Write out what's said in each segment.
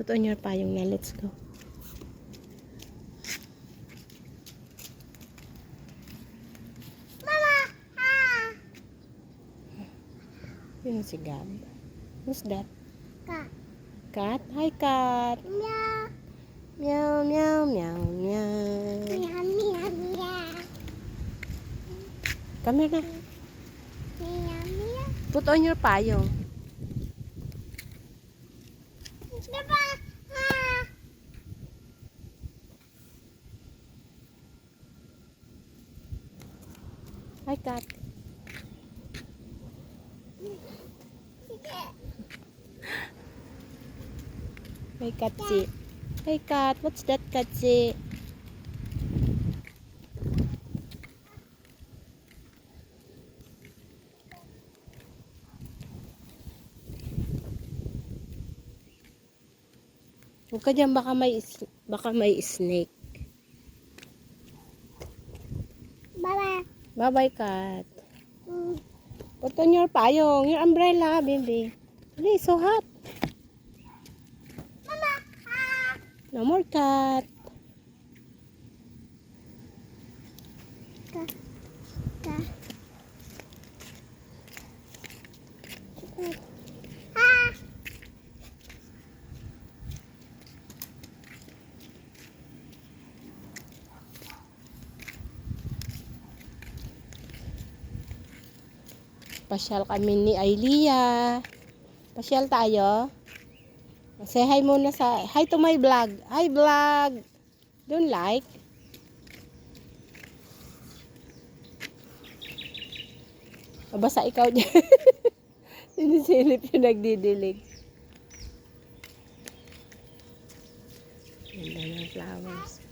Put on your payong na. Let's go. Mama! Ah! Yun si Gab. Who's that? Cat. Cat? Hi, Cat. Meow. Meow, meow, meow, meow. Meow, meow, meow. Come here na. Meow, meow. Put on your payong. Diba? Ah! Hi, Cat. Hey, Katsi. Hey, Cat. What's that, Katsi? Huwag ka dyan, baka may snake. Bye-bye. Bye-bye, Cat. Mm. Put on your payong, your umbrella, baby. It's so hot. Mama! Ah! No more, Cat. Ka. Ka. Ah! Pasyal kami ni Ailia. Pasyal tayo. Say hi muna sa... Hi to my vlog. Hi, vlog. Don't like. Basta ikaw dyan. Sinisilip yung nagdidilig. Ganda ng flowers.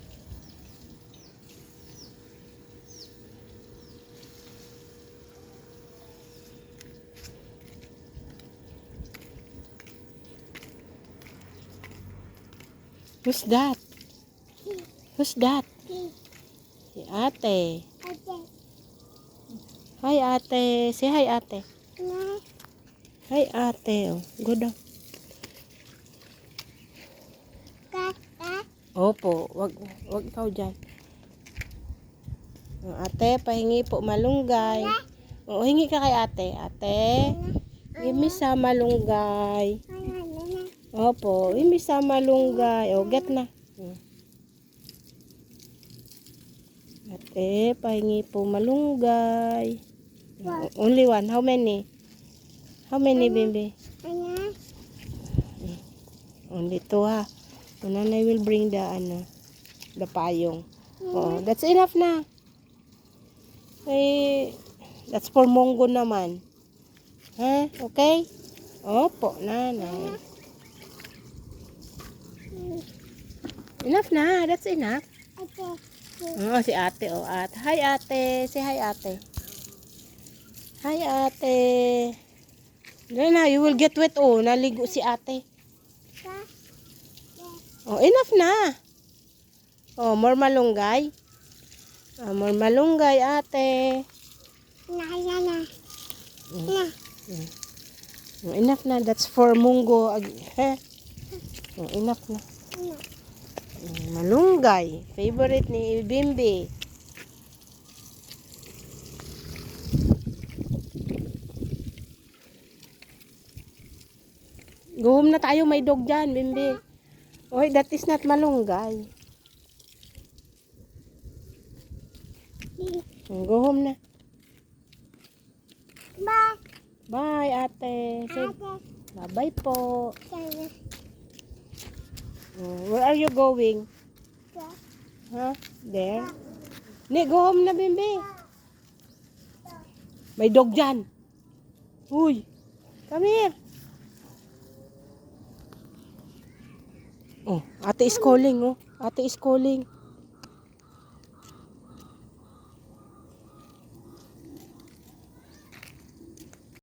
Who's that? Who's that? Si ate. Ate. Hi, ate. Say hi, ate. Na. Hi, ate. Oh, good. Ka. Ka. Opo, wag ikaw dyan. Oh, ate, pahingi po malunggay. Oo, hingi ka kay ate. Ate, give me some malunggay. Opo, give me some malunggay. O, get na. Ate, pahingi po malunggay. Only one. How many? How many, baby? Ano? Only two, ha. So, nanay will bring the payong. Oh, that's enough na. Eh, that's for Monggo naman. Ha? Okay? Opo, nanay. Enough na. That's enough. Ate. Oh, si ate. Oh, ate. Hi, ate. Say hi, ate. Hi, ate. Na, you will get wet. Oh, naligo si ate. Ka. Oh, enough na. Oh, more malunggay. Oh, more malunggay, ate. Na. Na. Na. Na. Oh, enough na. That's for Munggo. He? Oh, enough na. Na. Malunggay. Favorite ni Bimbi. Go home na tayo. May dog dyan, Bimbi. Oy, that is not malunggay. Go home na. Bye. Bye, ate. Say, Ate. bye-bye po. Sana. Where are you going? Ka. Huh? There? Ni, go home na, Bimbi. May dog dyan. Uy. Come here. Oh, ate is calling, oh. Ate is calling.